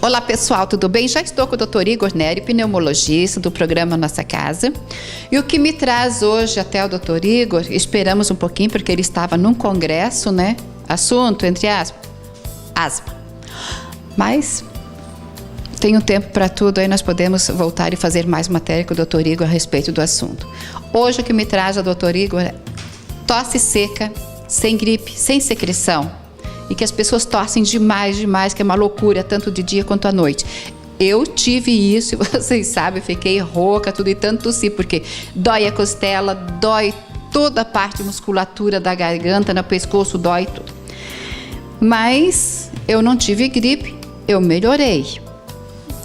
Olá pessoal, tudo bem? Já estou com o Dr. Igor Neri, pneumologista do programa Nossa Casa. E o que me traz hoje até o Dr. Igor, esperamos um pouquinho porque ele estava num congresso, né? Assunto, entre aspas, asma. Mas tem um tempo para tudo, aí nós podemos voltar e fazer mais matéria com o Dr. Igor a respeito do assunto. Hoje o que me traz ao Dr. Igor é tosse seca, sem gripe, sem secreção. E que as pessoas tossem demais, que é uma loucura, tanto de dia quanto à noite. Eu tive isso, e vocês sabem, fiquei rouca, tudo e tanto tossi, porque dói a costela, dói toda a parte de musculatura da garganta, no pescoço, dói tudo. Mas eu não tive gripe, eu melhorei.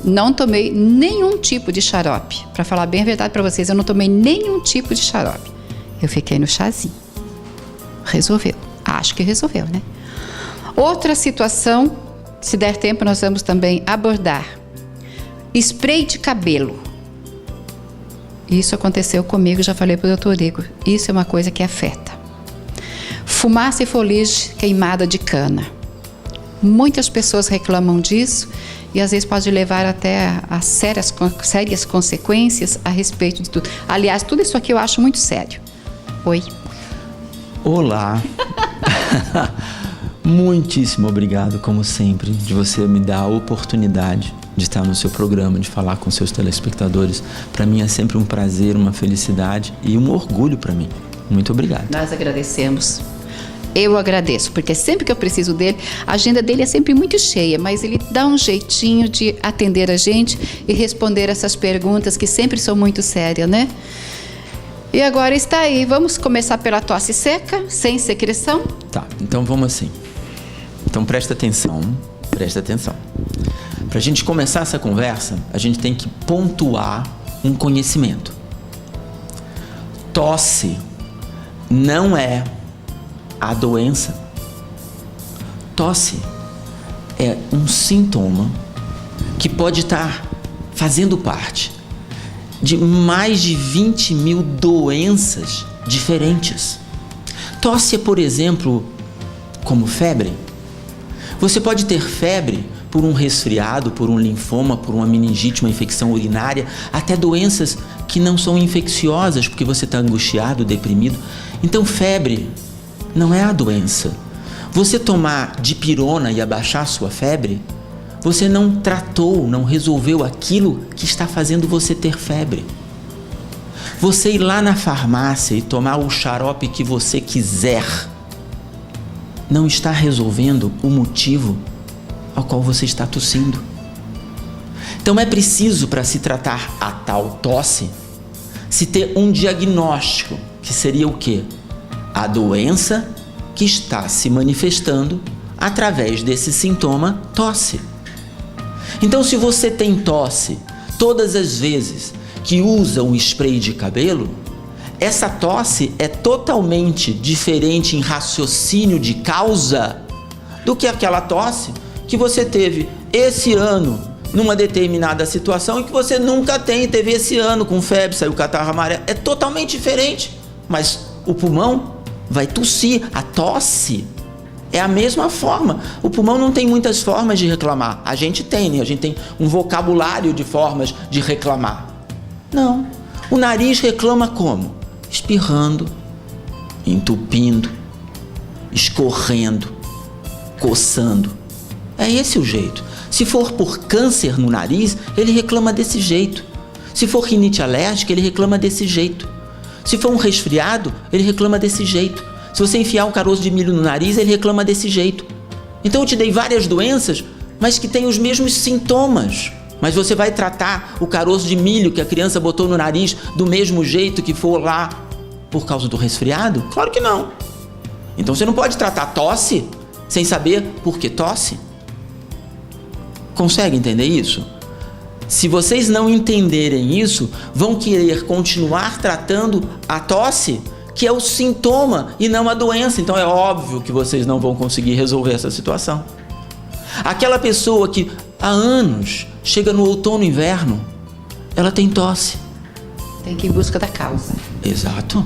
Não tomei nenhum tipo de xarope. Para falar bem a verdade para vocês, eu não tomei nenhum tipo de xarope. Eu fiquei no chazinho. Resolveu. Acho que resolveu, né? Outra situação, se der tempo, nós vamos também abordar. Spray de cabelo. Isso aconteceu comigo, já falei para o Dr. Igor. Isso é uma coisa que afeta. Fumaça e foligem queimada de cana. Muitas pessoas reclamam disso e às vezes pode levar até a sérias consequências a respeito de tudo. Aliás, tudo isso aqui eu acho muito sério. Oi. Olá. Muitíssimo obrigado, como sempre, de você me dar a oportunidade de estar no seu programa, de falar com seus telespectadores. Para mim é sempre um prazer, uma felicidade e um orgulho para mim. Muito obrigado. Nós agradecemos. Eu agradeço, porque sempre que eu preciso dele, a agenda dele é sempre muito cheia, mas ele dá um jeitinho de atender a gente e responder essas perguntas que sempre são muito sérias, né? E agora está aí, vamos começar pela tosse seca, sem secreção? Tá, então vamos assim. Então presta atenção. Para a gente começar essa conversa, a gente tem que pontuar um conhecimento. Tosse não é a doença. Tosse é um sintoma que pode estar fazendo parte de mais de 20 mil doenças diferentes. Tosse é, por exemplo, como febre. Você pode ter febre por um resfriado, por um linfoma, por uma meningite, uma infecção urinária, até doenças que não são infecciosas porque você está angustiado, deprimido. Então, febre não é a doença. Você tomar dipirona e abaixar a sua febre, você não tratou, não resolveu aquilo que está fazendo você ter febre. Você ir lá na farmácia e tomar o xarope que você quiser, não está resolvendo o motivo ao qual você está tossindo. Então é preciso, para se tratar a tal tosse, se ter um diagnóstico, que seria o quê? A doença que está se manifestando através desse sintoma tosse. Então, se você tem tosse todas as vezes que usa um spray de cabelo, essa tosse é totalmente diferente em raciocínio de causa do que aquela tosse que você teve esse ano numa determinada situação e que você nunca teve esse ano com febre, saiu catarro amarelo. É totalmente diferente, mas o pulmão vai tossir. A tosse é a mesma forma. O pulmão não tem muitas formas de reclamar. A gente tem, né? A gente tem um vocabulário de formas de reclamar. Não. O nariz reclama como? Espirrando, entupindo, escorrendo, coçando. É esse o jeito. Se for por câncer no nariz, ele reclama desse jeito. Se for rinite alérgica, ele reclama desse jeito. Se for um resfriado, ele reclama desse jeito. Se você enfiar um caroço de milho no nariz, ele reclama desse jeito. Então eu te dei várias doenças, mas que têm os mesmos sintomas. Mas você vai tratar o caroço de milho que a criança botou no nariz do mesmo jeito que for lá por causa do resfriado? Claro que não. Então você não pode tratar tosse sem saber por que tosse. Consegue entender isso? Se vocês não entenderem isso, vão querer continuar tratando a tosse, que é o sintoma e não a doença. Então é óbvio que vocês não vão conseguir resolver essa situação. Aquela pessoa que há anos chega no outono e inverno, ela tem tosse. Tem que ir em busca da causa. Exato.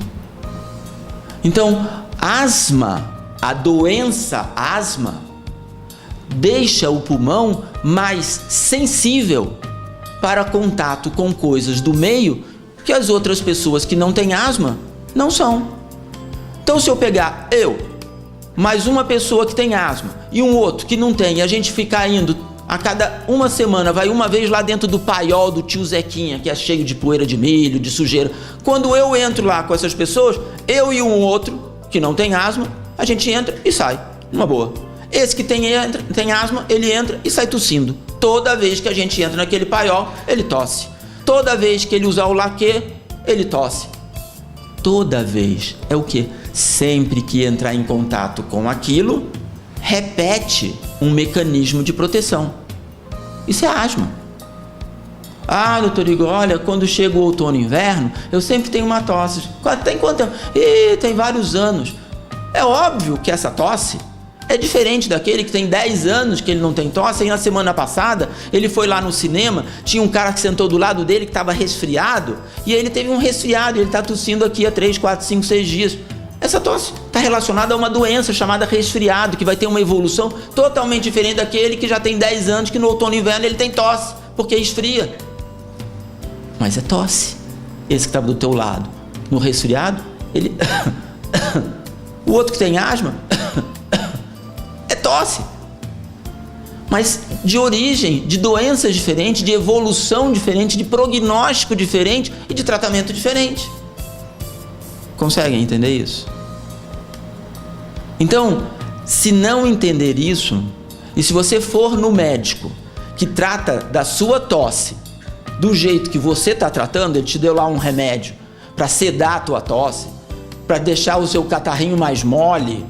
Então, asma, a doença asma, deixa o pulmão mais sensível para contato com coisas do meio que as outras pessoas que não têm asma não são. Então, se eu pegar mais uma pessoa que tem asma e um outro que não tem, e a gente ficar indo a cada uma semana, vai uma vez lá dentro do paiol do tio Zequinha, que é cheio de poeira de milho, de sujeira. Quando eu entro lá com essas pessoas, eu e um outro que não tem asma, a gente entra e sai, numa boa. Esse que tem asma, ele entra e sai tossindo. Toda vez que a gente entra naquele paiol, ele tosse. Toda vez que ele usar o laquê, ele tosse. Toda vez. É o quê? Sempre que entrar em contato com aquilo, repete um mecanismo de proteção. Isso é asma. Ah, doutor Igor, olha, quando chega o outono e inverno, eu sempre tenho uma tosse. Tem quanto tempo? Tem vários anos. É óbvio que essa tosse é diferente daquele que tem 10 anos que ele não tem tosse. E na semana passada, ele foi lá no cinema, tinha um cara que sentou do lado dele que estava resfriado, e ele teve um resfriado, e ele está tossindo aqui há 3, 4, 5, 6 dias. Essa tosse está relacionada a uma doença chamada resfriado, que vai ter uma evolução totalmente diferente daquele que já tem 10 anos, que no outono e inverno ele tem tosse, porque esfria. Mas é tosse. Esse que estava do teu lado, no resfriado, ele... O outro que tem asma, é tosse. Mas de origem, de doenças diferentes, de evolução diferente, de prognóstico diferente e de tratamento diferente. Conseguem entender isso? Então, se não entender isso, e se você for no médico que trata da sua tosse do jeito que você está tratando, ele te deu lá um remédio para sedar a tua tosse, para deixar o seu catarrinho mais mole,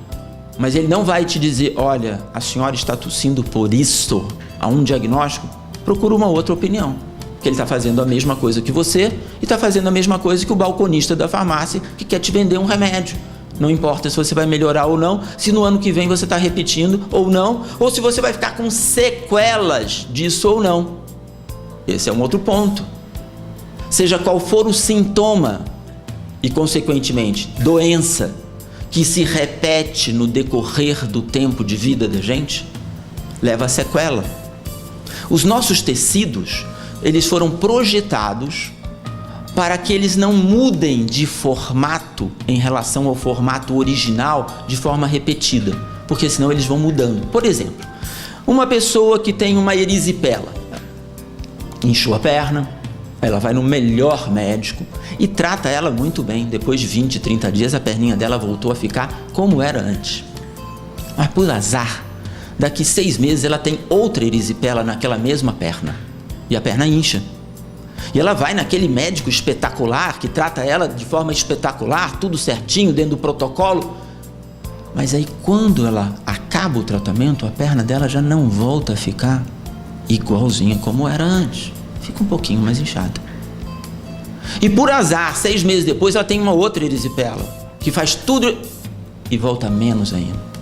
mas ele não vai te dizer, olha, a senhora está tossindo por isso, há um diagnóstico, procura uma outra opinião. Que ele está fazendo a mesma coisa que você e está fazendo a mesma coisa que o balconista da farmácia que quer te vender um remédio. Não importa se você vai melhorar ou não, se no ano que vem você está repetindo ou não, ou se você vai ficar com sequelas disso ou não. Esse é um outro ponto. Seja qual for o sintoma e, consequentemente, doença que se repete no decorrer do tempo de vida da gente, leva a sequela. Os nossos tecidos, eles foram projetados para que eles não mudem de formato em relação ao formato original de forma repetida, porque senão eles vão mudando. Por exemplo, uma pessoa que tem uma erisipela, inchou a perna, ela vai no melhor médico e trata ela muito bem. Depois de 20, 30 dias, a perninha dela voltou a ficar como era antes. Mas por azar, daqui 6 meses ela tem outra erisipela naquela mesma perna. E a perna incha. E ela vai naquele médico espetacular, que trata ela de forma espetacular, tudo certinho, dentro do protocolo. Mas aí quando ela acaba o tratamento, a perna dela já não volta a ficar igualzinha como era antes. Fica um pouquinho mais inchada. E por azar, 6 meses depois, ela tem uma outra erisipela, que faz tudo e volta menos ainda.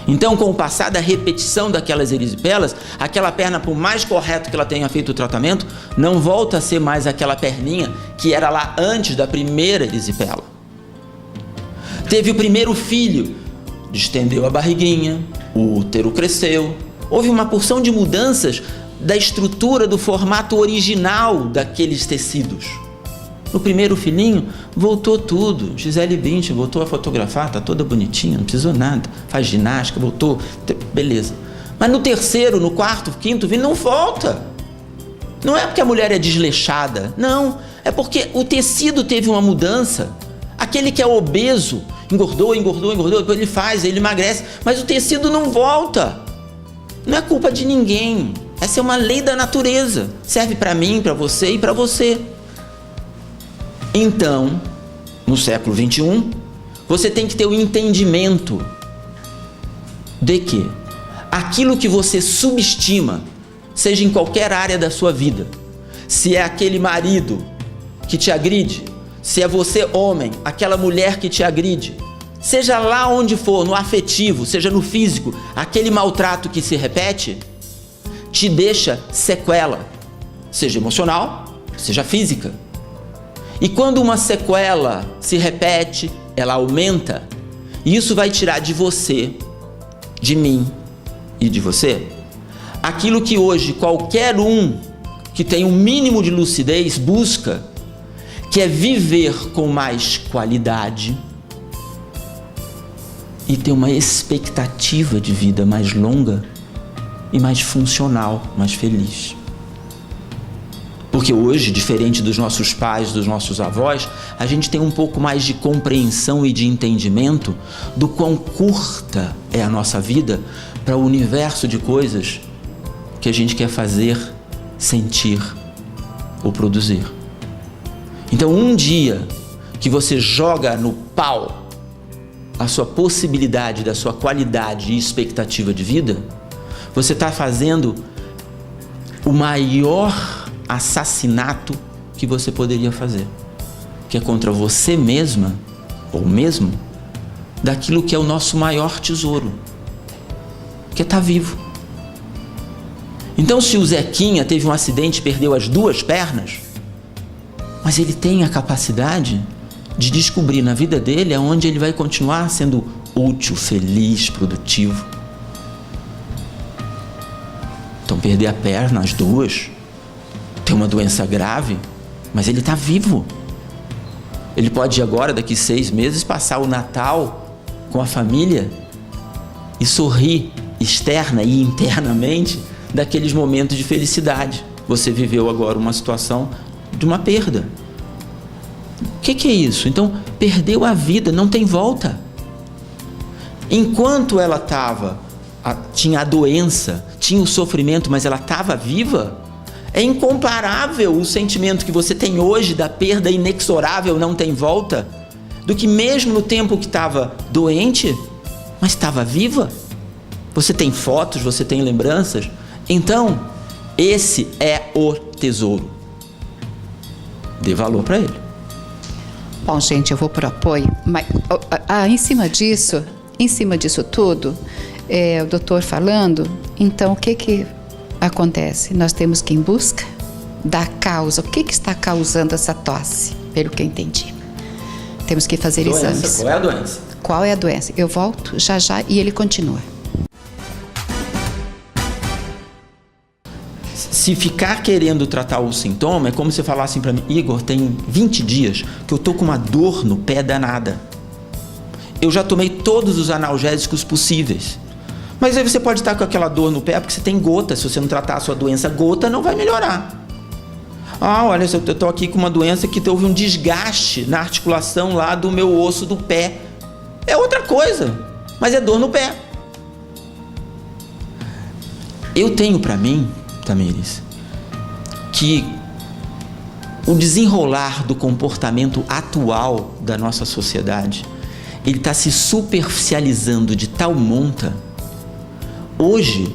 Então, com o passar da repetição daquelas erisipelas, aquela perna, por mais correto que ela tenha feito o tratamento, não volta a ser mais aquela perninha que era lá antes da primeira erisipela. Teve o primeiro filho, distendeu a barriguinha, o útero cresceu, houve uma porção de mudanças da estrutura, do formato original daqueles tecidos. No primeiro filhinho, voltou tudo. Gisele Bündchen voltou a fotografar, tá toda bonitinha, não precisou nada. Faz ginástica, voltou, beleza. Mas no terceiro, no quarto, quinto filho, não volta. Não é porque a mulher é desleixada, não. É porque o tecido teve uma mudança. Aquele que é obeso, engordou, depois ele emagrece, mas o tecido não volta. Não é culpa de ninguém. Essa é uma lei da natureza. Serve para mim, para você e para você. Então, no século XXI, você tem que ter o entendimento de que aquilo que você subestima, seja em qualquer área da sua vida, se é aquele marido que te agride, se é você homem, aquela mulher que te agride, seja lá onde for, no afetivo, seja no físico, aquele maltrato que se repete, te deixa sequela, seja emocional, seja física. E quando uma sequela se repete, ela aumenta, e isso vai tirar de você, de mim e de você aquilo que hoje qualquer um que tem um mínimo de lucidez busca, que é viver com mais qualidade e ter uma expectativa de vida mais longa e mais funcional, mais feliz. Porque hoje, diferente dos nossos pais, dos nossos avós, a gente tem um pouco mais de compreensão e de entendimento do quão curta é a nossa vida para o universo de coisas que a gente quer fazer, sentir ou produzir. Então, um dia que você joga no pau a sua possibilidade, da sua qualidade e expectativa de vida, você está fazendo o maior assassinato que você poderia fazer, que é contra você mesma ou mesmo daquilo que é o nosso maior tesouro, que é estar vivo. Então, se o Zequinha teve um acidente e perdeu as 2 pernas, mas ele tem a capacidade de descobrir na vida dele aonde ele vai continuar sendo útil, feliz, produtivo. Então, perder a perna, as 2, tem uma doença grave, mas ele está vivo. Ele pode agora, daqui 6 meses, passar o Natal com a família e sorrir externa e internamente daqueles momentos de felicidade. Você viveu agora uma situação de uma perda. O que é isso? Então, perdeu a vida, não tem volta. Enquanto ela tinha a doença, tinha o sofrimento, mas ela estava viva, é incomparável o sentimento que você tem hoje da perda inexorável, não tem volta, do que mesmo no tempo que estava doente, mas estava viva. Você tem fotos, você tem lembranças. Então, esse é o tesouro. Dê valor para ele. Bom, gente, eu vou por apoio, mas em cima disso tudo, o doutor falando, então o que acontece? Nós temos que ir em busca da causa. O que está causando essa tosse? Pelo que eu entendi. Temos que fazer exames. Qual é a doença? Qual é a doença? Eu volto já e ele continua. Se ficar querendo tratar o sintoma, é como se falasse para mim: Igor, tem 20 dias que eu tô com uma dor no pé danada. Eu já tomei todos os analgésicos possíveis. Mas aí você pode estar com aquela dor no pé porque você tem gota. Se você não tratar a sua doença, gota não vai melhorar. Olha, eu estou aqui com uma doença que houve um desgaste na articulação lá do meu osso do pé. É outra coisa, mas é dor no pé. Eu tenho para mim, Tamires, que o desenrolar do comportamento atual da nossa sociedade, ele está se superficializando de tal monta. Hoje,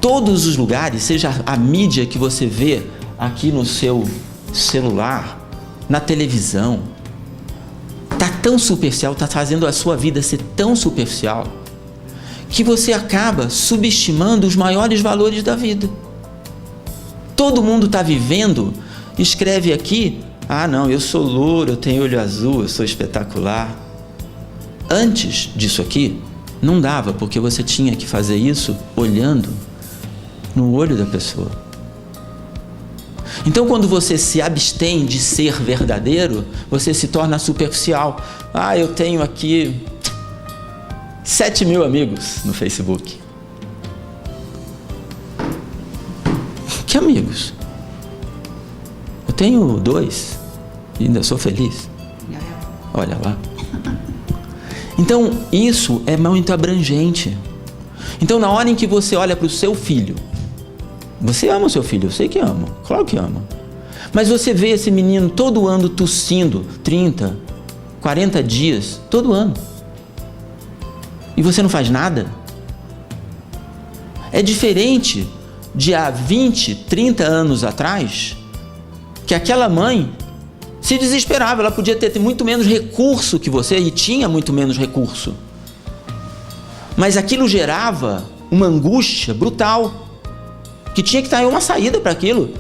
todos os lugares, seja a mídia que você vê aqui no seu celular, na televisão, está tão superficial, está fazendo a sua vida ser tão superficial, que você acaba subestimando os maiores valores da vida. Todo mundo está vivendo, escreve aqui: não, eu sou louro, eu tenho olho azul, eu sou espetacular. Antes disso aqui, não dava, porque você tinha que fazer isso olhando no olho da pessoa. Então, quando você se abstém de ser verdadeiro, você se torna superficial. Eu tenho aqui 7.000 amigos no Facebook. Que amigos? Eu tenho 2 e ainda sou feliz. Olha lá. Então, isso é muito abrangente. Então, na hora em que você olha para o seu filho, você ama o seu filho, eu sei que ama, claro que ama. Mas você vê esse menino todo ano tossindo 30, 40 dias, todo ano. E você não faz nada? É diferente de há 20, 30 anos atrás, que aquela mãe se desesperava. Ela podia ter muito menos recurso que você, e tinha muito menos recurso. Mas aquilo gerava uma angústia brutal, que tinha que estar uma saída para aquilo.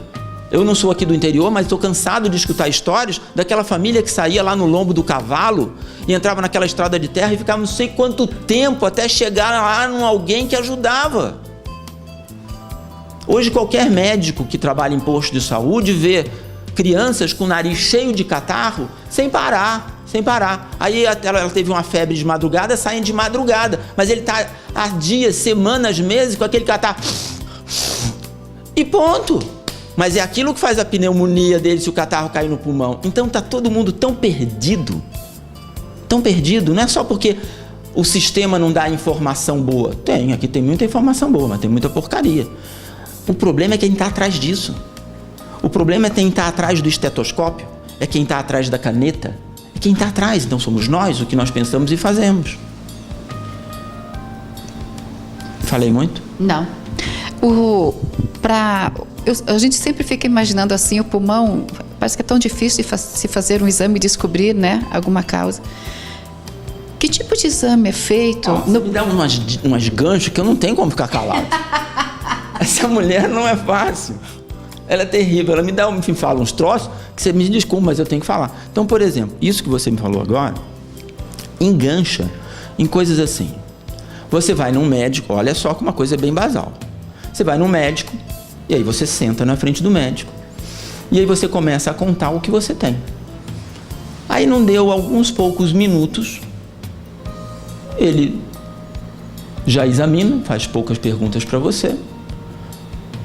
Eu não sou aqui do interior, mas estou cansado de escutar histórias daquela família que saía lá no lombo do cavalo e entrava naquela estrada de terra e ficava não sei quanto tempo até chegar lá em alguém que ajudava. Hoje qualquer médico que trabalha em posto de saúde vê crianças com o nariz cheio de catarro sem parar. Aí ela teve uma febre de madrugada, saem de madrugada, mas ele está há dias, semanas, meses com aquele catarro e ponto. Mas é aquilo que faz a pneumonia dele se o catarro cair no pulmão. Então está todo mundo tão perdido, não é só porque o sistema não dá informação boa. Aqui tem muita informação boa, mas tem muita porcaria. O problema é quem está atrás disso. O problema é quem está atrás do estetoscópio, é quem está atrás da caneta, é quem está atrás. Então somos nós, o que nós pensamos e fazemos. Falei muito? Não. A gente sempre fica imaginando assim, o pulmão, parece que é tão difícil de se fazer um exame e descobrir, né, alguma causa. Que tipo de exame é feito? Me dá umas ganchos que eu não tenho como ficar calado. Essa mulher não é fácil. Ela é terrível. Ela me fala uns troços que você me desculpa, mas eu tenho que falar. Então, por exemplo, isso que você me falou agora engancha em coisas assim. Você vai num médico, olha só que uma coisa bem basal. Você vai num médico e aí você senta na frente do médico. E aí você começa a contar o que você tem. Aí não deu alguns poucos minutos, ele já examina, faz poucas perguntas para você,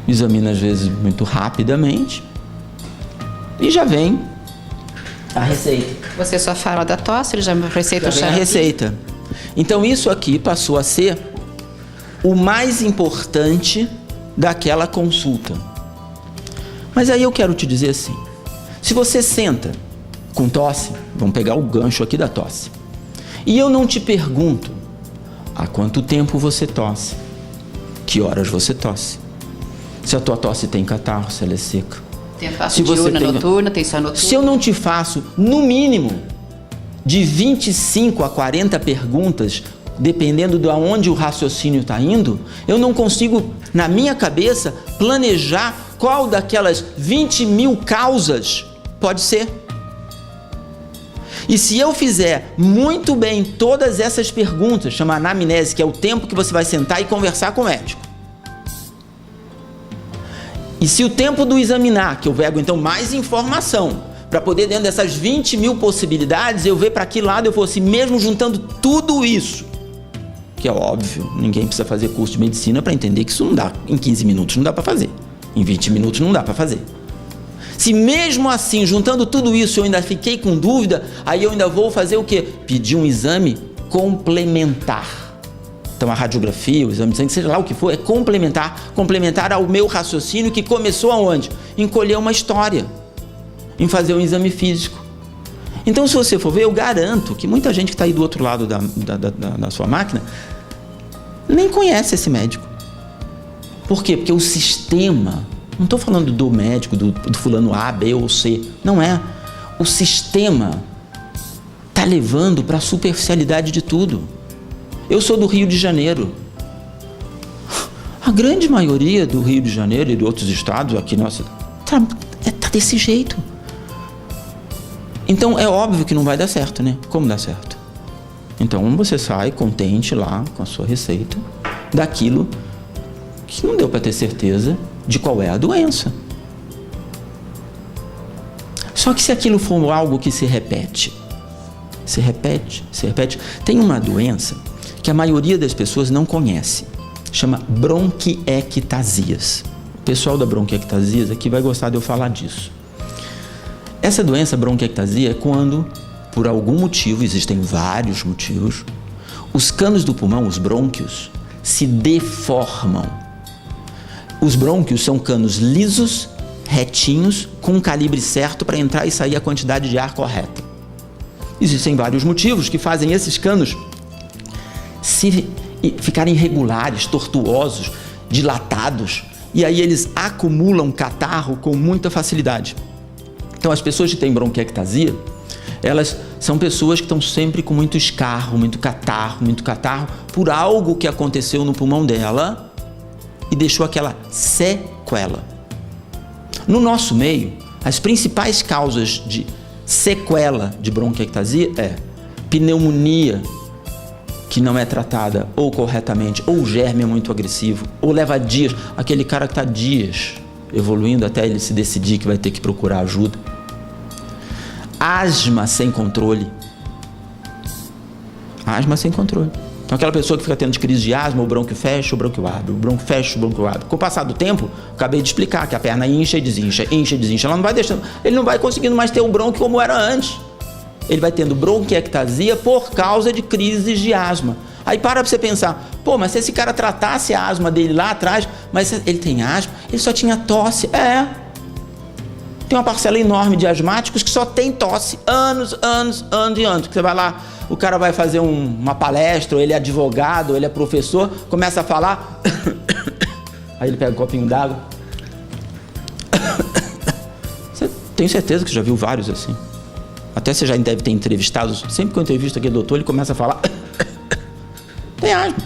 examina às vezes muito rapidamente e já vem a receita. Você só fala da tosse, ele já receita o xarope. A receita. Então isso aqui passou a ser o mais importante daquela consulta. Mas aí eu quero te dizer assim, se você senta com tosse, vamos pegar o gancho aqui da tosse, e eu não te pergunto há quanto tempo você tosse, que horas você tosse, se a tua tosse tem catarro, se ela é seca, tem fase diurna, noturna, tem só noturna. Se eu não te faço, no mínimo, de 25 a 40 perguntas, dependendo de onde o raciocínio está indo, eu não consigo, na minha cabeça, planejar qual daquelas 20 mil causas pode ser. E se eu fizer muito bem todas essas perguntas, chama anamnese, que é o tempo que você vai sentar e conversar com o médico. E se o tempo do examinar, que eu pego então mais informação, para poder dentro dessas 20 mil possibilidades, eu ver para que lado eu fosse, mesmo juntando tudo isso, que é óbvio, ninguém precisa fazer curso de medicina para entender que isso não dá, em 15 minutos não dá para fazer, em 20 minutos não dá para fazer. Se mesmo assim, juntando tudo isso, eu ainda fiquei com dúvida, aí eu ainda vou fazer o quê? Pedir um exame complementar. Então a radiografia, o exame de sangue, seja lá o que for, é complementar ao meu raciocínio que começou aonde? Em colher uma história, em fazer um exame físico. Então, se você for ver, eu garanto que muita gente que está aí do outro lado da sua máquina nem conhece esse médico. Por quê? Porque o sistema, não estou falando do médico, do fulano A, B ou C, não é. O sistema está levando para a superficialidade de tudo. Eu sou do Rio de Janeiro. A grande maioria do Rio de Janeiro e de outros estados aqui, nossa, tá desse jeito. Então é óbvio que não vai dar certo, né? Como dá certo? Então você sai contente lá com a sua receita daquilo que não deu para ter certeza de qual é a doença. Só que se aquilo for algo que se repete, tem uma doença que a maioria das pessoas não conhece, chama bronquiectasias. O pessoal da bronquiectasias aqui vai gostar de eu falar disso. Essa doença, bronquiectasia, é quando, por algum motivo, existem vários motivos, os canos do pulmão, os brônquios, se deformam. Os brônquios são canos lisos, retinhos, com um calibre certo para entrar e sair a quantidade de ar correta. Existem vários motivos que fazem esses canos ficarem irregulares, tortuosos, dilatados, e aí eles acumulam catarro com muita facilidade. Então, as pessoas que têm bronquiectasia, elas são pessoas que estão sempre com muito escarro, muito catarro, por algo que aconteceu no pulmão dela e deixou aquela sequela. No nosso meio, as principais causas de sequela de bronquiectasia é pneumonia, que não é tratada ou corretamente, ou o germe é muito agressivo, ou leva dias, aquele cara que está dias evoluindo até ele se decidir que vai ter que procurar ajuda. Asma sem controle. Asma sem controle. Então, aquela pessoa que fica tendo crise de asma, o brônquio fecha, o brônquio abre, o brônquio fecha, o brônquio abre. Com o passar do tempo, acabei de explicar que a perna incha e desincha, incha e desincha. Ela não vai deixando, ele não vai conseguindo mais ter o brônquio como era antes. Ele vai tendo bronquiectasia por causa de crises de asma. Aí para você pensar, pô, mas se esse cara tratasse a asma dele lá atrás, mas ele tem asma, ele só tinha tosse. Tem uma parcela enorme de asmáticos que só tem tosse, anos e anos. Você vai lá, o cara vai fazer uma palestra, ou ele é advogado, ou ele é professor, começa a falar, aí ele pega um copinho d'água. Você tem certeza que você já viu vários assim? Até você já deve ter entrevistado, sempre que eu entrevisto aquele doutor, ele começa a falar, tem asma.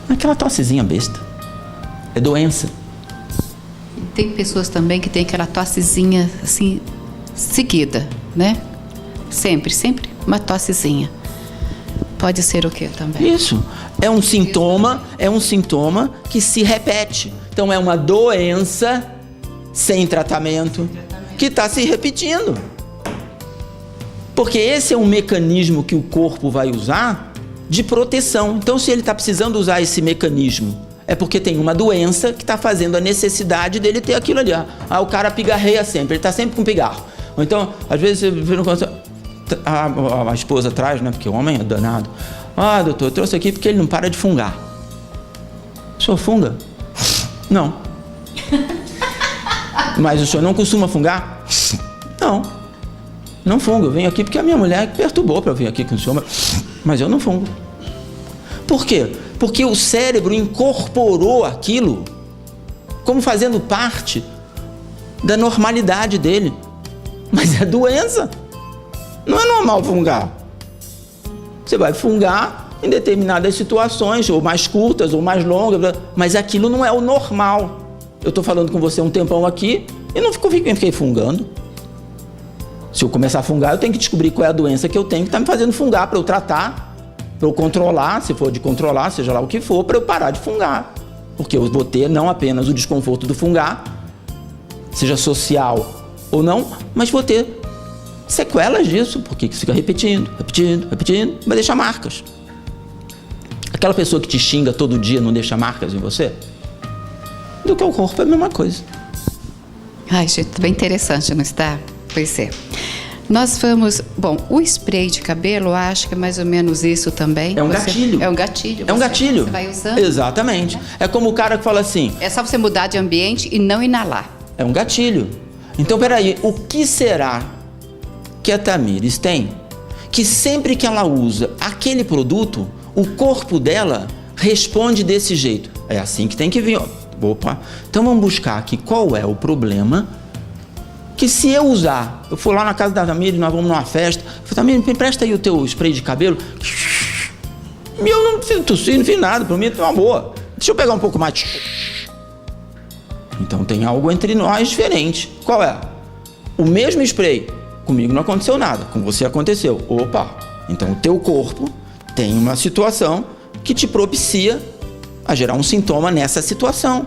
Aquela tossezinha besta. É doença. Tem pessoas também que tem aquela tossezinha assim, seguida, né? Sempre uma tossezinha. Pode ser o quê também? Isso. É um sintoma que se repete. Então é uma doença sem tratamento que está se repetindo. Porque esse é um mecanismo que o corpo vai usar de proteção. Então, se ele está precisando usar esse mecanismo, é porque tem uma doença que está fazendo a necessidade dele ter aquilo ali. O cara pigarreia sempre, ele está sempre com pigarro. Ou então, às vezes, você vê a esposa traz, né? Porque o homem é danado. Doutor, eu trouxe aqui porque ele não para de fungar. O senhor funga? Não. Mas o senhor não costuma fungar? Não fungo. Eu venho aqui porque a minha mulher perturbou para vir aqui com o senhor, mas eu não fungo. Por quê? Porque o cérebro incorporou aquilo como fazendo parte da normalidade dele. Mas é doença. Não é normal fungar. Você vai fungar em determinadas situações, ou mais curtas, ou mais longas, mas aquilo não é o normal. Eu estou falando com você um tempão aqui e não fiquei fungando. Se eu começar a fungar, eu tenho que descobrir qual é a doença que eu tenho que está me fazendo fungar, para eu tratar, para eu controlar, se for de controlar, seja lá o que for, para eu parar de fungar. Porque eu vou ter não apenas o desconforto do fungar, seja social ou não, mas vou ter sequelas disso, porque isso fica repetindo, vai deixar marcas. Aquela pessoa que te xinga todo dia não deixa marcas em você? Do que o corpo é a mesma coisa. Ai, gente, bem interessante, não está? Pois é. Nós vamos... Bom, o spray de cabelo, eu acho que é mais ou menos isso também. É um gatilho. É um gatilho. É um gatilho. Você vai usando. Exatamente. É como o cara que fala assim... É só você mudar de ambiente e não inalar. É um gatilho. Então, peraí, o que será que a Tamires tem que sempre que ela usa aquele produto, o corpo dela responde desse jeito? É assim que tem que vir, ó. Opa, então vamos buscar aqui qual é o problema que se eu usar, eu for lá na casa da Tamires, nós vamos numa festa, eu falei, Tamires, me empresta aí o teu spray de cabelo. Eu não preciso tossir, não fiz nada, para mim tá uma boa. Deixa eu pegar um pouco mais. Então tem algo entre nós diferente. Qual é? O mesmo spray, comigo não aconteceu nada, com você aconteceu. Opa, então o teu corpo tem uma situação que te propicia a gerar um sintoma nessa situação.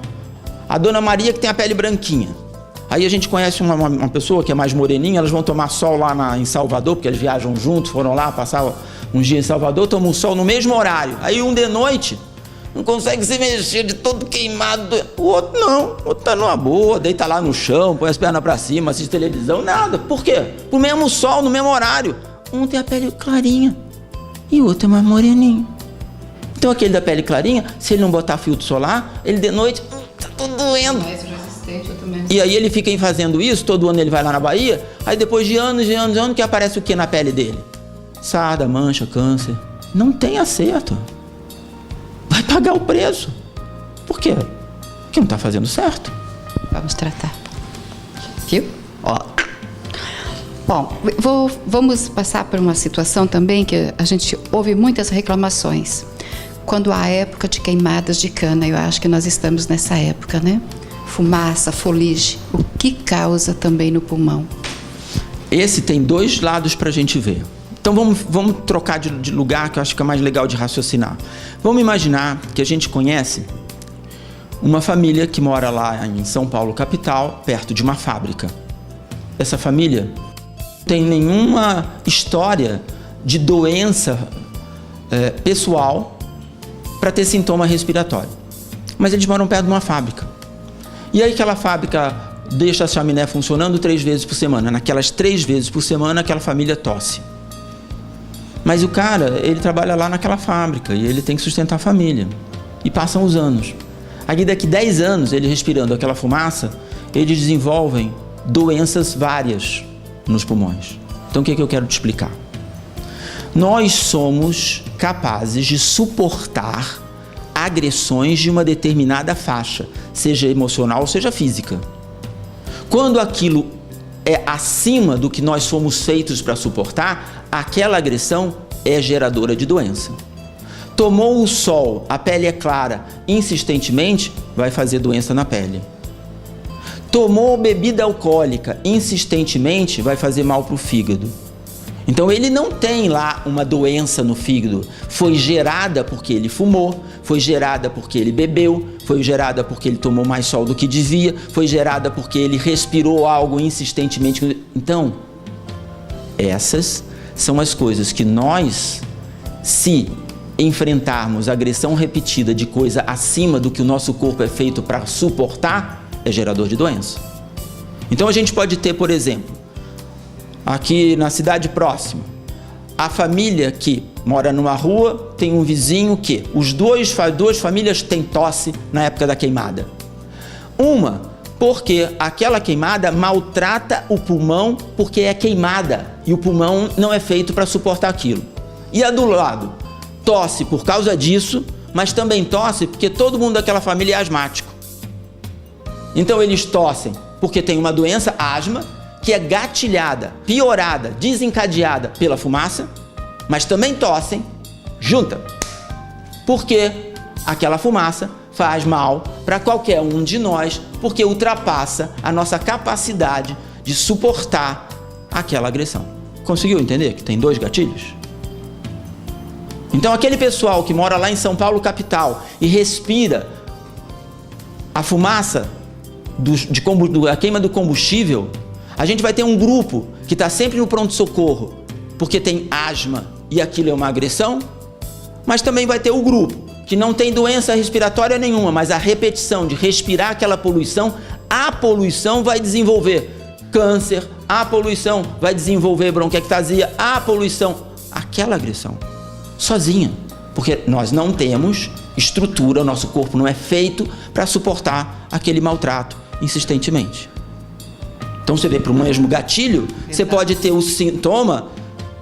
A dona Maria que tem a pele branquinha. Aí a gente conhece uma pessoa que é mais moreninha, elas vão tomar sol lá em Salvador, porque eles viajam juntos, foram lá passar uns dias em Salvador, tomam sol no mesmo horário. Aí de noite, não consegue se mexer, de todo queimado. O outro não, o outro tá numa boa, deita lá no chão, põe as pernas pra cima, assiste televisão, nada. Por quê? Pro mesmo sol, no mesmo horário. Um tem a pele clarinha e o outro é mais moreninho. Então aquele da pele clarinha, se ele não botar filtro solar, ele de noite, tá tudo doendo. Mais resistente, eu também. E aí ele fica fazendo isso, todo ano ele vai lá na Bahia, aí depois de anos, que aparece o que na pele dele? Sarda, mancha, câncer. Não tem acerto. Vai pagar o preço. Por quê? Porque não está fazendo certo. Vamos tratar. Viu? Ó. Bom, vamos passar por uma situação também que a gente ouve muitas reclamações. Quando há época de queimadas de cana, eu acho que nós estamos nessa época, né? Fumaça, foligem, o que causa também no pulmão? Esse tem dois lados para a gente ver. Então vamos trocar de lugar, que eu acho que é mais legal de raciocinar. Vamos imaginar que a gente conhece uma família que mora lá em São Paulo, capital, perto de uma fábrica. Essa família não tem nenhuma história de doença pessoal para ter sintoma respiratório. Mas eles moram perto de uma fábrica. E aí aquela fábrica deixa a chaminé funcionando 3 vezes por semana. Naquelas 3 vezes por semana, aquela família tosse. Mas o cara, ele trabalha lá naquela fábrica e ele tem que sustentar a família. E passam os anos. Aí daqui 10 anos, ele respirando aquela fumaça, eles desenvolvem doenças várias nos pulmões. Então o que eu quero te explicar? Nós somos capazes de suportar agressões de uma determinada faixa, seja emocional, seja física. Quando aquilo é acima do que nós fomos feitos para suportar, aquela agressão é geradora de doença. Tomou o sol, a pele é clara, insistentemente, vai fazer doença na pele. Tomou bebida alcoólica, insistentemente, vai fazer mal para o fígado. Então ele não tem lá uma doença no fígado, foi gerada porque ele fumou, foi gerada porque ele bebeu, foi gerada porque ele tomou mais sol do que devia, foi gerada porque ele respirou algo insistentemente. Então, essas são as coisas que nós, se enfrentarmos agressão repetida de coisa acima do que o nosso corpo é feito para suportar, é gerador de doença. Então a gente pode ter, por exemplo, aqui na cidade próxima, a família que mora numa rua tem um vizinho que duas famílias têm tosse na época da queimada. Uma, porque aquela queimada maltrata o pulmão porque é queimada e o pulmão não é feito para suportar aquilo. E a do lado tosse por causa disso, mas também tosse porque todo mundo daquela família é asmático. Então eles tossem porque tem uma doença, asma, que é gatilhada, piorada, desencadeada pela fumaça, mas também tossem junta, porque aquela fumaça faz mal para qualquer um de nós, porque ultrapassa a nossa capacidade de suportar aquela agressão. Conseguiu entender que tem 2 gatilhos? Então aquele pessoal que mora lá em São Paulo, capital, e respira a fumaça da queima do combustível, a gente vai ter um grupo que está sempre no pronto-socorro, porque tem asma e aquilo é uma agressão, mas também vai ter o grupo que não tem doença respiratória nenhuma, mas a repetição de respirar aquela poluição, a poluição vai desenvolver câncer, a poluição vai desenvolver bronquiectasia, a poluição, aquela agressão, sozinha, porque nós não temos estrutura, o nosso corpo não é feito para suportar aquele maltrato insistentemente. Então você vê para o mesmo gatilho, você pode ter o sintoma,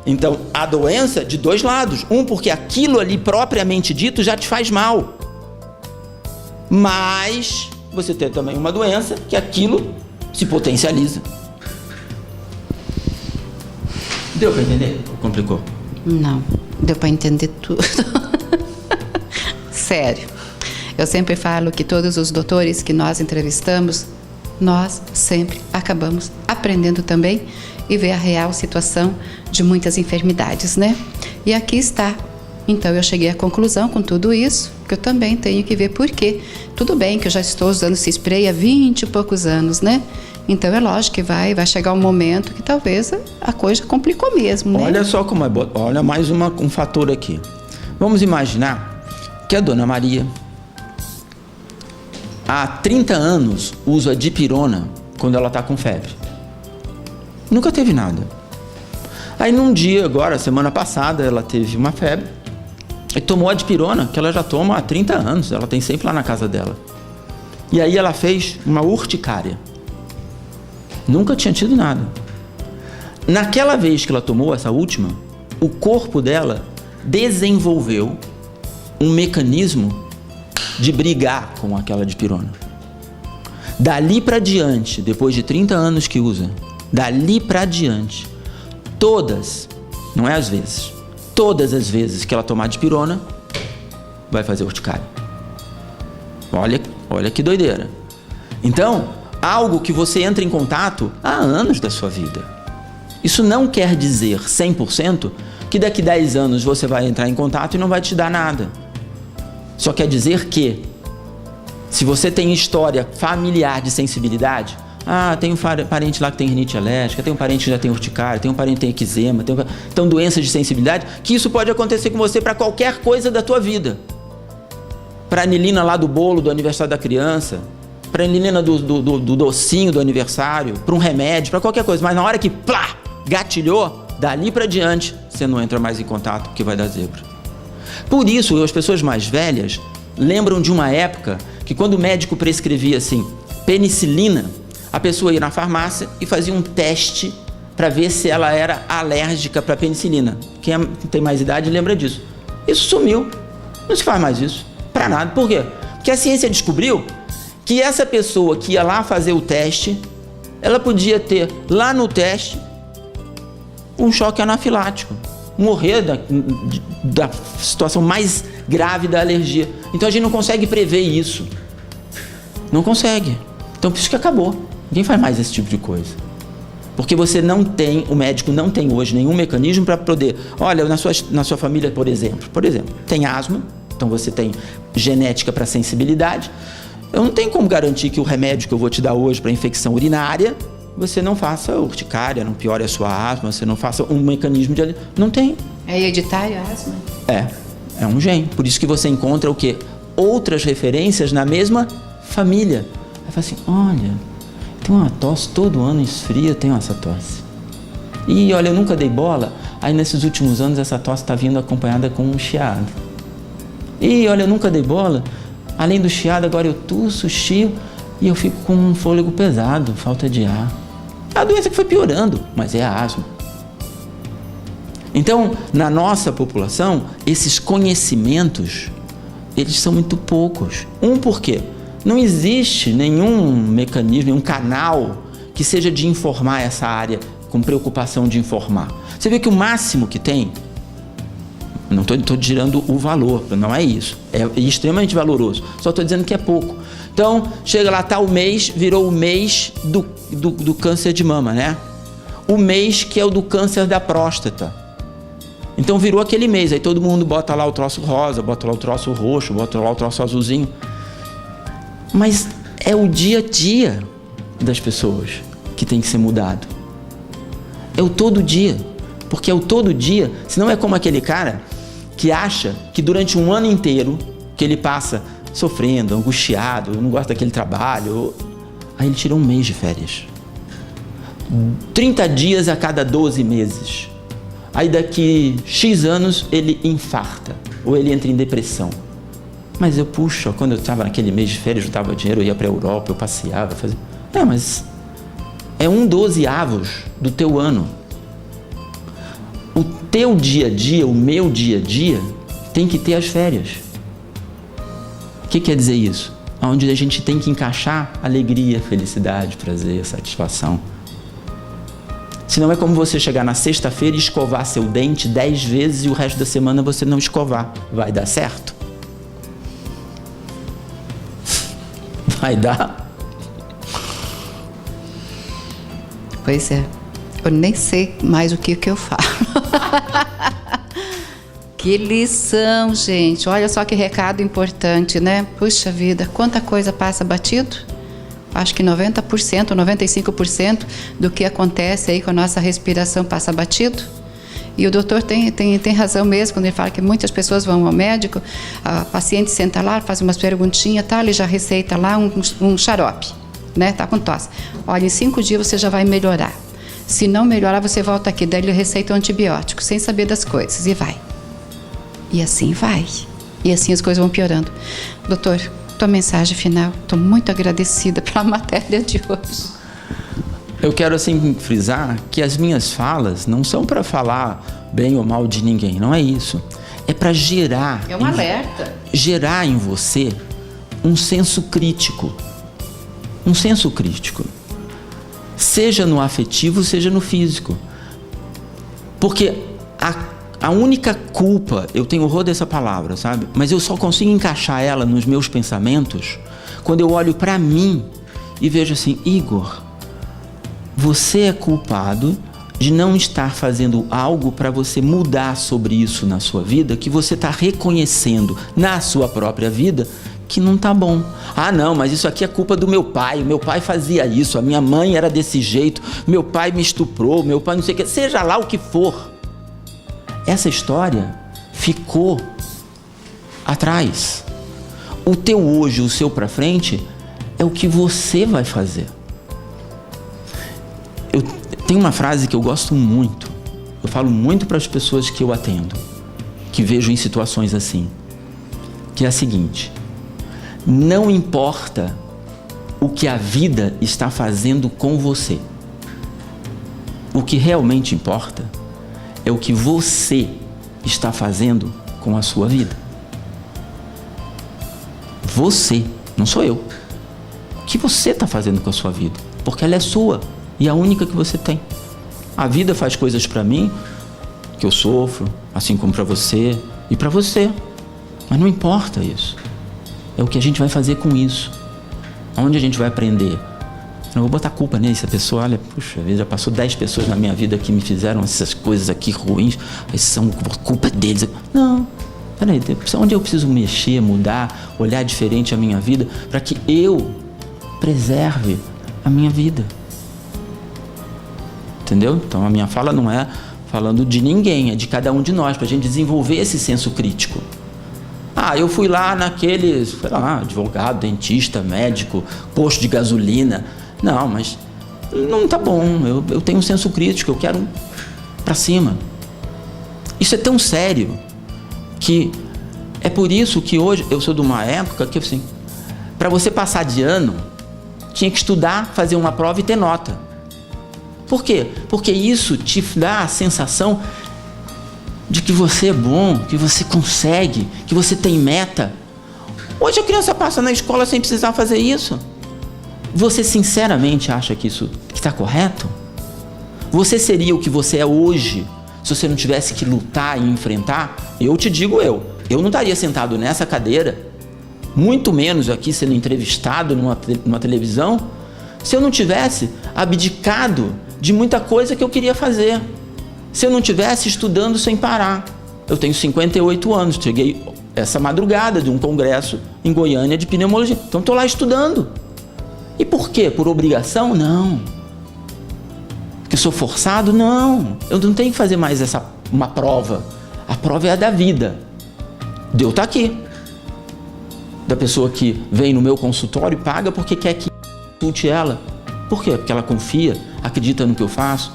então a doença de 2 lados. Um, porque aquilo ali propriamente dito já te faz mal. Mas você tem também uma doença que aquilo se potencializa. Deu para entender? Complicou? Não, deu para entender tudo. Sério. Eu sempre falo que todos os doutores que nós entrevistamos, nós sempre acabamos aprendendo também e ver a real situação de muitas enfermidades, né? E aqui está. Então eu cheguei à conclusão com tudo isso, que eu também tenho que ver por quê. Tudo bem que eu já estou usando esse spray há 20 e poucos anos, né? Então é lógico que vai chegar um momento que talvez a coisa complicou mesmo, né? Olha só como é, olha mais um fator aqui. Vamos imaginar que a Dona Maria há 30 anos usa dipirona quando ela está com febre. Nunca teve nada. Aí num dia, agora, semana passada, ela teve uma febre e tomou a dipirona, que ela já toma há 30 anos, ela tem sempre lá na casa dela. E aí ela fez uma urticária. Nunca tinha tido nada. Naquela vez que ela tomou essa última, o corpo dela desenvolveu um mecanismo de brigar com aquela dipirona. Dali para diante, depois de 30 anos que usa, dali para diante, todas, não é às vezes, todas as vezes que ela tomar dipirona, vai fazer urticária. Olha que doideira. Então, algo que você entra em contato há anos da sua vida. Isso não quer dizer 100% que daqui 10 anos você vai entrar em contato e não vai te dar nada. Só quer dizer que, se você tem história familiar de sensibilidade, tem um parente lá que tem rinite alérgica, tem um parente que já tem urticária, tem um parente que tem eczema, então doenças de sensibilidade, que isso pode acontecer com você para qualquer coisa da tua vida. Para a anilina lá do bolo do aniversário da criança, para a anilina do docinho do aniversário, para um remédio, para qualquer coisa. Mas na hora que gatilhou, dali para diante, você não entra mais em contato porque vai dar zebra. Por isso, as pessoas mais velhas lembram de uma época que quando o médico prescrevia assim, penicilina, a pessoa ia na farmácia e fazia um teste para ver se ela era alérgica para penicilina. Quem tem mais idade lembra disso. Isso sumiu. Não se faz mais isso. Para nada. Por quê? Porque a ciência descobriu que essa pessoa que ia lá fazer o teste, ela podia ter lá no teste um choque anafilático, morrer da situação mais grave da alergia. Então a gente não consegue prever isso. Não consegue. Então por isso que acabou. Ninguém faz mais esse tipo de coisa. Porque o médico não tem hoje nenhum mecanismo para poder... Olha, na sua família, por exemplo, tem asma, então você tem genética para sensibilidade. Eu não tenho como garantir que o remédio que eu vou te dar hoje para infecção urinária, você não faça urticária, não piore a sua asma, você não faça um mecanismo de... Não tem. É hereditário a asma? É um gene. Por isso que você encontra o quê? Outras referências na mesma família. Aí fala assim, olha, tem uma tosse, todo ano esfria, tem essa tosse. E olha, eu nunca dei bola, aí nesses últimos anos essa tosse está vindo acompanhada com um chiado. E olha, eu nunca dei bola, além do chiado, agora eu tuço, chio e eu fico com um fôlego pesado, falta de ar. É a doença que foi piorando, mas é a asma. Então, na nossa população, esses conhecimentos, eles são muito poucos. Por quê? Não existe nenhum mecanismo, nenhum canal que seja de informar essa área com preocupação de informar. Você vê que o máximo que tem, não estou tirando o valor, não é isso, é extremamente valoroso, só estou dizendo que é pouco. Então, chega lá, tá o mês, virou o mês do câncer de mama, né? O mês que é o do câncer da próstata. Então virou aquele mês, aí todo mundo bota lá o troço rosa, bota lá o troço roxo, bota lá o troço azulzinho. Mas é o dia a dia das pessoas que tem que ser mudado. É o todo dia. Porque é o todo dia, senão é como aquele cara que acha que durante um ano inteiro que ele passa sofrendo, angustiado, não gosta daquele trabalho, aí ele tira um mês de férias. 30 dias a cada 12 meses. Aí daqui X anos ele infarta ou ele entra em depressão. Mas quando eu estava naquele mês de férias, eu juntava dinheiro, eu ia para a Europa, eu passeava, fazia... mas é 1/12 do teu ano. O teu dia a dia, o meu dia a dia, tem que ter as férias. O que quer dizer isso? Onde a gente tem que encaixar alegria, felicidade, prazer, satisfação. Senão é como você chegar na sexta-feira e escovar seu dente 10 vezes e o resto da semana você não escovar. Vai dar certo? Vai dar? Pois é. Eu nem sei mais o que eu falo. Que lição, gente. Olha só que recado importante, né? Puxa vida, quanta coisa passa batido. Acho que 90%, 95% do que acontece aí com a nossa respiração passa batido. E o doutor tem razão mesmo quando ele fala que muitas pessoas vão ao médico, a paciente senta lá, faz umas perguntinhas, tá, ele já receita lá um xarope, né? Tá com tosse. Olha, em 5 dias você já vai melhorar. Se não melhorar, você volta aqui, daí ele receita um antibiótico, sem saber das coisas, e vai. E assim vai. E assim as coisas vão piorando. Doutor, tua mensagem final. Estou muito agradecida pela matéria de hoje. Eu quero assim frisar que as minhas falas não são para falar bem ou mal de ninguém, não é isso. É para gerar... É um alerta. Gerar em você um senso crítico. Um senso crítico. Seja no afetivo, seja no físico. Porque a única culpa, eu tenho horror dessa palavra, sabe? Mas eu só consigo encaixar ela nos meus pensamentos quando eu olho para mim e vejo assim, Igor, você é culpado de não estar fazendo algo para você mudar sobre isso na sua vida, que você está reconhecendo na sua própria vida que não tá bom. Ah, não, mas isso aqui é culpa do meu pai fazia isso, a minha mãe era desse jeito, meu pai me estuprou, meu pai não sei o que, seja lá o que for. Essa história ficou atrás. O teu hoje, o seu para frente, é o que você vai fazer. Tem uma frase que eu gosto muito, eu falo muito para as pessoas que eu atendo, que vejo em situações assim, que é a seguinte: não importa o que a vida está fazendo com você, o que realmente importa é o que você está fazendo com a sua vida. Você, não sou eu. O que você está fazendo com a sua vida? Porque ela é sua e a única que você tem. A vida faz coisas para mim que eu sofro, assim como para você e para você. Mas não importa isso. É o que a gente vai fazer com isso. Onde a gente vai aprender? Eu não vou botar culpa nisso. A pessoa, olha, puxa vida, já passou 10 pessoas na minha vida que me fizeram essas coisas aqui ruins. Isso são culpa deles. Não. Peraí, onde eu preciso mexer, mudar, olhar diferente a minha vida para que eu preserve a minha vida? Entendeu? Então a minha fala não é falando de ninguém, é de cada um de nós, para a gente desenvolver esse senso crítico. Ah, eu fui lá naquele, sei lá, advogado, dentista, médico, posto de gasolina. Não, mas não tá bom, eu tenho um senso crítico, eu quero para cima. Isso é tão sério que é por isso que hoje eu sou de uma época que, assim, para você passar de ano, tinha que estudar, fazer uma prova e ter nota. Por quê? Porque isso te dá a sensação de que você é bom, que você consegue, que você tem meta. Hoje a criança passa na escola sem precisar fazer isso. Você sinceramente acha que isso está correto? Você seria o que você é hoje se você não tivesse que lutar e enfrentar? Eu te digo eu não estaria sentado nessa cadeira, muito menos aqui sendo entrevistado numa televisão, se eu não tivesse abdicado de muita coisa que eu queria fazer. Se eu não tivesse estudando sem parar. Eu tenho 58 anos, cheguei essa madrugada de um congresso em Goiânia de pneumologia. Então estou lá estudando. E por quê? Por obrigação? Não. Porque eu sou forçado? Não. Eu não tenho que fazer mais uma prova. A prova é a da vida. Deus está aqui. Da pessoa que vem no meu consultório e paga porque quer que consulte ela. Por quê? Porque ela confia, acredita no que eu faço,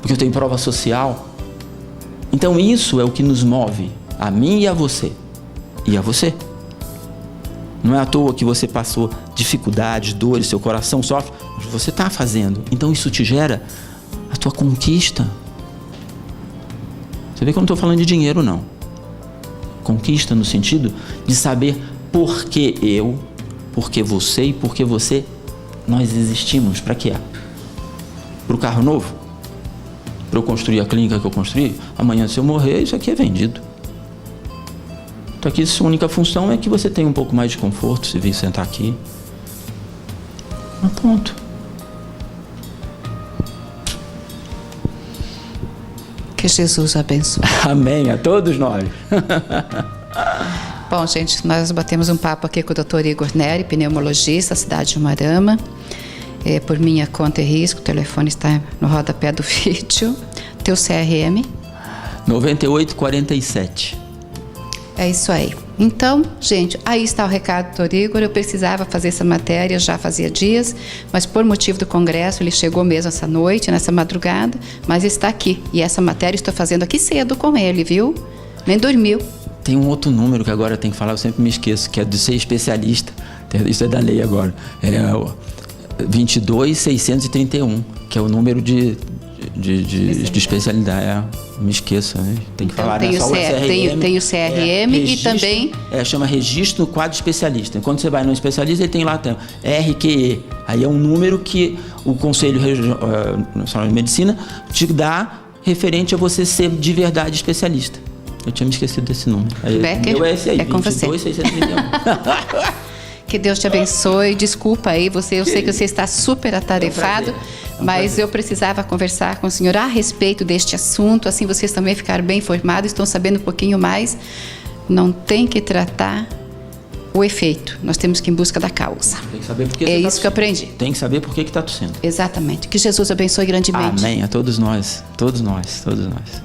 porque eu tenho prova social. Então isso é o que nos move, a mim e a você. E a você. Não é à toa que você passou dificuldades, dores, seu coração sofre, mas você está fazendo. Então isso te gera a tua conquista. Você vê que eu não estou falando de dinheiro, não. Conquista no sentido de saber por que eu, por que você e por que você, nós existimos. Para quê? Para o carro novo? Para eu construir a clínica que eu construí? Amanhã, se eu morrer, isso aqui é vendido. Então aqui, sua única função é que você tenha um pouco mais de conforto se vir sentar aqui. Mas ponto. Que Jesus abençoe. Amém, a todos nós. Bom, gente, nós batemos um papo aqui com o Dr. Igor Neri, pneumologista, cidade de Umarama. Por minha conta e risco, o telefone está no rodapé do vídeo. Teu CRM? 9847. É isso aí. Então, gente, aí está o recado do Dr. Igor. Eu precisava fazer essa matéria já fazia dias, mas por motivo do congresso, ele chegou mesmo essa noite, nessa madrugada, mas está aqui. E essa matéria estou fazendo aqui cedo com ele, viu? Nem dormiu. Tem um outro número que agora eu tenho que falar, eu sempre me esqueço, que é de ser especialista. Isso é da lei agora. É o 22631, que é o número de especialidade. Me esqueço, né? Tem que então, falar, tem, né? o tem o CRM e também... chama registro no quadro especialista. Quando você vai no especialista, ele tem lá RQE. Aí é um número que o Conselho Nacional de Medicina te dá referente a você ser de verdade especialista. Eu tinha me esquecido desse número. Becker, é esse aí, é com 22, você. 631. Que Deus te abençoe. Desculpa aí, eu sei que você está super atarefado, mas eu precisava conversar com o senhor a respeito deste assunto, assim vocês também ficaram bem informados, estão sabendo um pouquinho mais. Não tem que tratar o efeito, nós temos que ir em busca da causa. Tem que saber por que é isso que eu aprendi. Tem que saber por que está tossindo. Exatamente. Que Jesus abençoe grandemente. Amém. A todos nós, todos nós, todos nós.